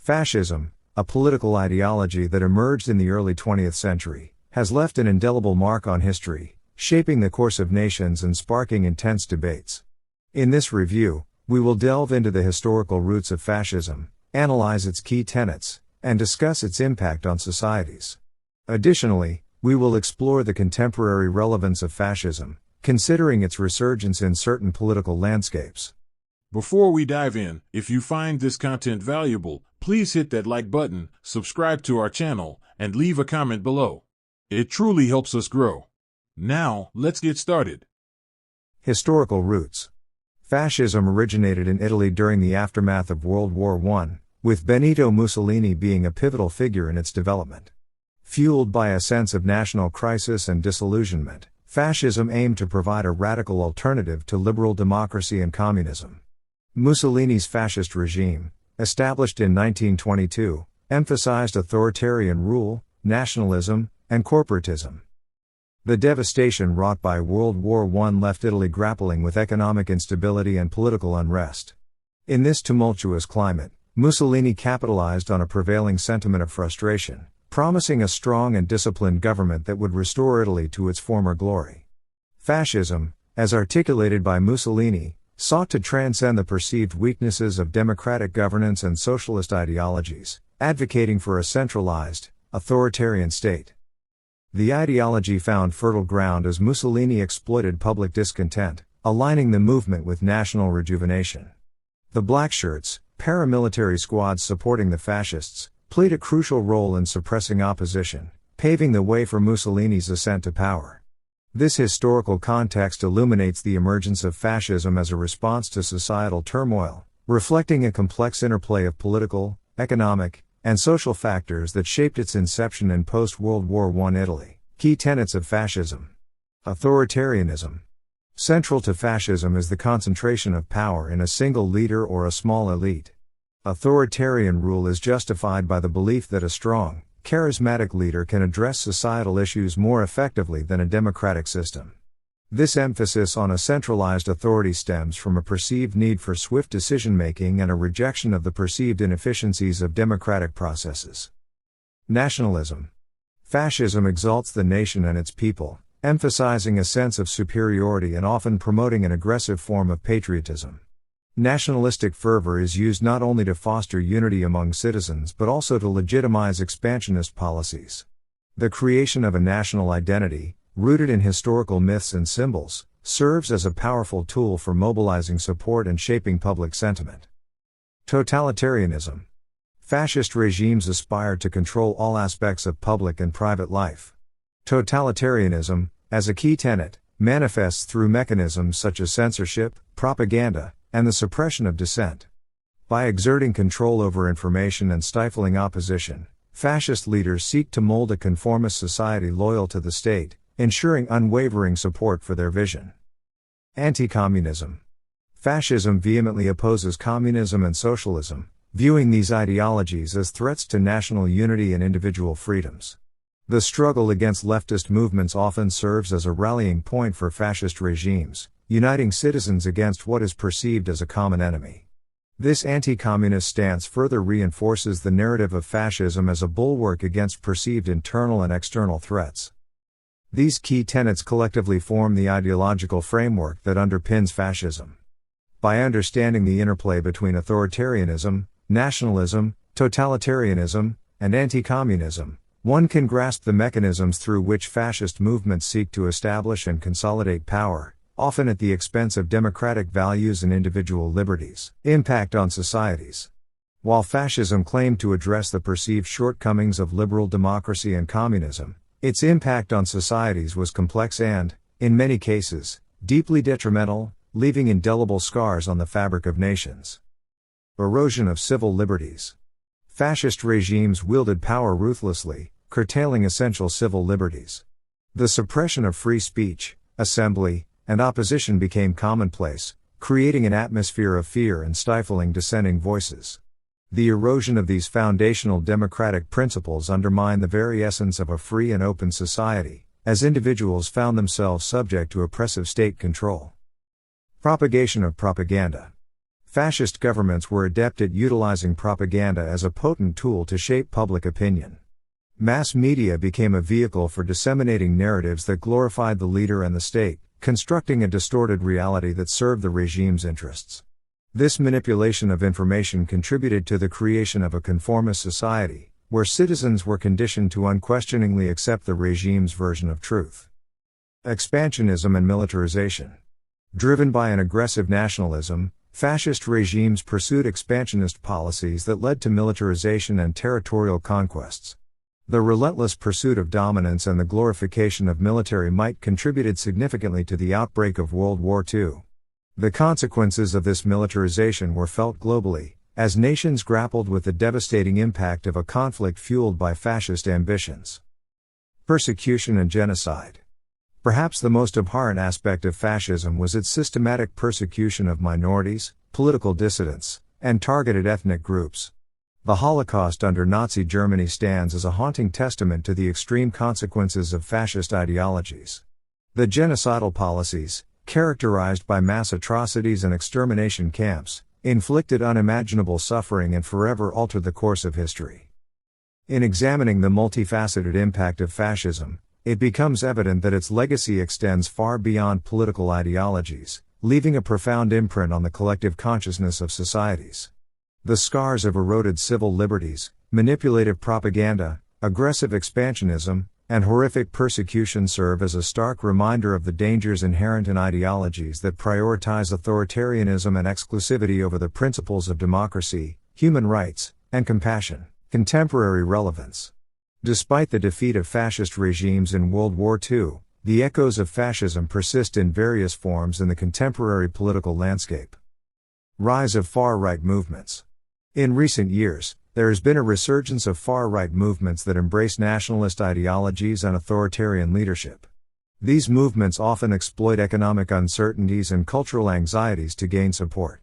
Fascism, a political ideology that emerged in the early 20th century, has left an indelible mark on history, shaping the course of nations and sparking intense debates. In this review, we will delve into the historical roots of fascism, analyze its key tenets, and discuss its impact on societies. Additionally, we will explore the contemporary relevance of fascism, considering its resurgence in certain political landscapes. Before we dive in, if you find this content valuable, please hit that like button, subscribe to our channel, and leave a comment below. It truly helps us grow. Now, let's get started. Historical roots. Fascism originated in Italy during the aftermath of World War I, with Benito Mussolini being a pivotal figure in its development. Fueled by a sense of national crisis and disillusionment, fascism aimed to provide a radical alternative to liberal democracy and communism. Mussolini's fascist regime, established in 1922, emphasized authoritarian rule, nationalism, and corporatism. The devastation wrought by World War I left Italy grappling with economic instability and political unrest. In this tumultuous climate, Mussolini capitalized on a prevailing sentiment of frustration, promising a strong and disciplined government that would restore Italy to its former glory. Fascism, as articulated by Mussolini, sought to transcend the perceived weaknesses of democratic governance and socialist ideologies, advocating for a centralized, authoritarian state. The ideology found fertile ground as Mussolini exploited public discontent, aligning the movement with national rejuvenation. The Blackshirts, paramilitary squads supporting the fascists, played a crucial role in suppressing opposition, paving the way for Mussolini's ascent to power. This historical context illuminates the emergence of fascism as a response to societal turmoil, reflecting a complex interplay of political, economic, and social factors that shaped its inception in post-World War I Italy. Key tenets of fascism. Authoritarianism. Central to fascism is the concentration of power in a single leader or a small elite. Authoritarian rule is justified by the belief that a strong, charismatic leader can address societal issues more effectively than a democratic system. This emphasis on a centralized authority stems from a perceived need for swift decision-making and a rejection of the perceived inefficiencies of democratic processes. Nationalism. Fascism exalts the nation and its people, emphasizing a sense of superiority and often promoting an aggressive form of patriotism. Nationalistic fervor is used not only to foster unity among citizens but also to legitimize expansionist policies. The creation of a national identity, rooted in historical myths and symbols, serves as a powerful tool for mobilizing support and shaping public sentiment. Totalitarianism. Fascist regimes aspire to control all aspects of public and private life. Totalitarianism, as a key tenet, manifests through mechanisms such as censorship, propaganda, and the suppression of dissent. By exerting control over information and stifling opposition, fascist leaders seek to mold a conformist society loyal to the state, ensuring unwavering support for their vision. Anti-communism. Fascism vehemently opposes communism and socialism, viewing these ideologies as threats to national unity and individual freedoms. The struggle against leftist movements often serves as a rallying point for fascist regimes, uniting citizens against what is perceived as a common enemy. This anti-communist stance further reinforces the narrative of fascism as a bulwark against perceived internal and external threats. These key tenets collectively form the ideological framework that underpins fascism. By understanding the interplay between authoritarianism, nationalism, totalitarianism, and anti-communism, one can grasp the mechanisms through which fascist movements seek to establish and consolidate power, often at the expense of democratic values and individual liberties. Impact on societies. While fascism claimed to address the perceived shortcomings of liberal democracy and communism, its impact on societies was complex and, in many cases, deeply detrimental, leaving indelible scars on the fabric of nations. Erosion of civil liberties. Fascist regimes wielded power ruthlessly, curtailing essential civil liberties. The suppression of free speech, assembly, and opposition became commonplace, creating an atmosphere of fear and stifling dissenting voices. The erosion of these foundational democratic principles undermined the very essence of a free and open society, as individuals found themselves subject to oppressive state control. Propagation of propaganda. Fascist governments were adept at utilizing propaganda as a potent tool to shape public opinion. Mass media became a vehicle for disseminating narratives that glorified the leader and the state, constructing a distorted reality that served the regime's interests. This manipulation of information contributed to the creation of a conformist society, where citizens were conditioned to unquestioningly accept the regime's version of truth. Expansionism and militarization. Driven by an aggressive nationalism, fascist regimes pursued expansionist policies that led to militarization and territorial conquests. The relentless pursuit of dominance and the glorification of military might contributed significantly to the outbreak of World War II. The consequences of this militarization were felt globally, as nations grappled with the devastating impact of a conflict fueled by fascist ambitions. Persecution and genocide. Perhaps the most abhorrent aspect of fascism was its systematic persecution of minorities, political dissidents, and targeted ethnic groups. The Holocaust under Nazi Germany stands as a haunting testament to the extreme consequences of fascist ideologies. The genocidal policies, characterized by mass atrocities and extermination camps, inflicted unimaginable suffering and forever altered the course of history. In examining the multifaceted impact of fascism, it becomes evident that its legacy extends far beyond political ideologies, leaving a profound imprint on the collective consciousness of societies. The scars of eroded civil liberties, manipulative propaganda, aggressive expansionism, and horrific persecution serve as a stark reminder of the dangers inherent in ideologies that prioritize authoritarianism and exclusivity over the principles of democracy, human rights, and compassion. Contemporary relevance. Despite the defeat of fascist regimes in World War II, the echoes of fascism persist in various forms in the contemporary political landscape. Rise of far-right movements. In recent years, there has been a resurgence of far-right movements that embrace nationalist ideologies and authoritarian leadership. These movements often exploit economic uncertainties and cultural anxieties to gain support.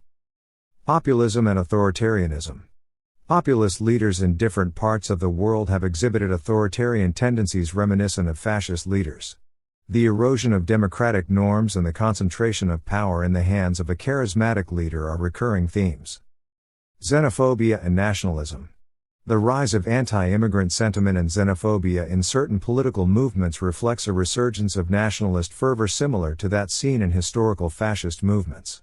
Populism and authoritarianism. Populist leaders in different parts of the world have exhibited authoritarian tendencies reminiscent of fascist leaders. The erosion of democratic norms and the concentration of power in the hands of a charismatic leader are recurring themes. Xenophobia and nationalism. The rise of anti-immigrant sentiment and xenophobia in certain political movements reflects a resurgence of nationalist fervor similar to that seen in historical fascist movements.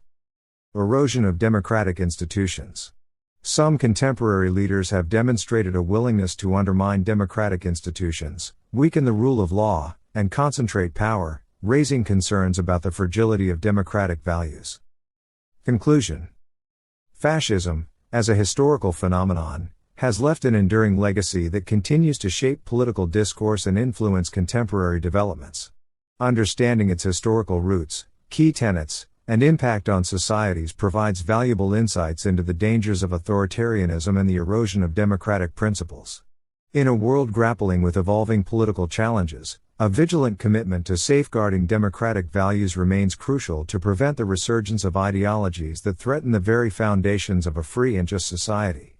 Erosion of democratic institutions. Some contemporary leaders have demonstrated a willingness to undermine democratic institutions, weaken the rule of law, and concentrate power, raising concerns about the fragility of democratic values. Conclusion. Fascism, as a historical phenomenon, has left an enduring legacy that continues to shape political discourse and influence contemporary developments. Understanding its historical roots, key tenets, and impact on societies provides valuable insights into the dangers of authoritarianism and the erosion of democratic principles. In a world grappling with evolving political challenges, a vigilant commitment to safeguarding democratic values remains crucial to prevent the resurgence of ideologies that threaten the very foundations of a free and just society.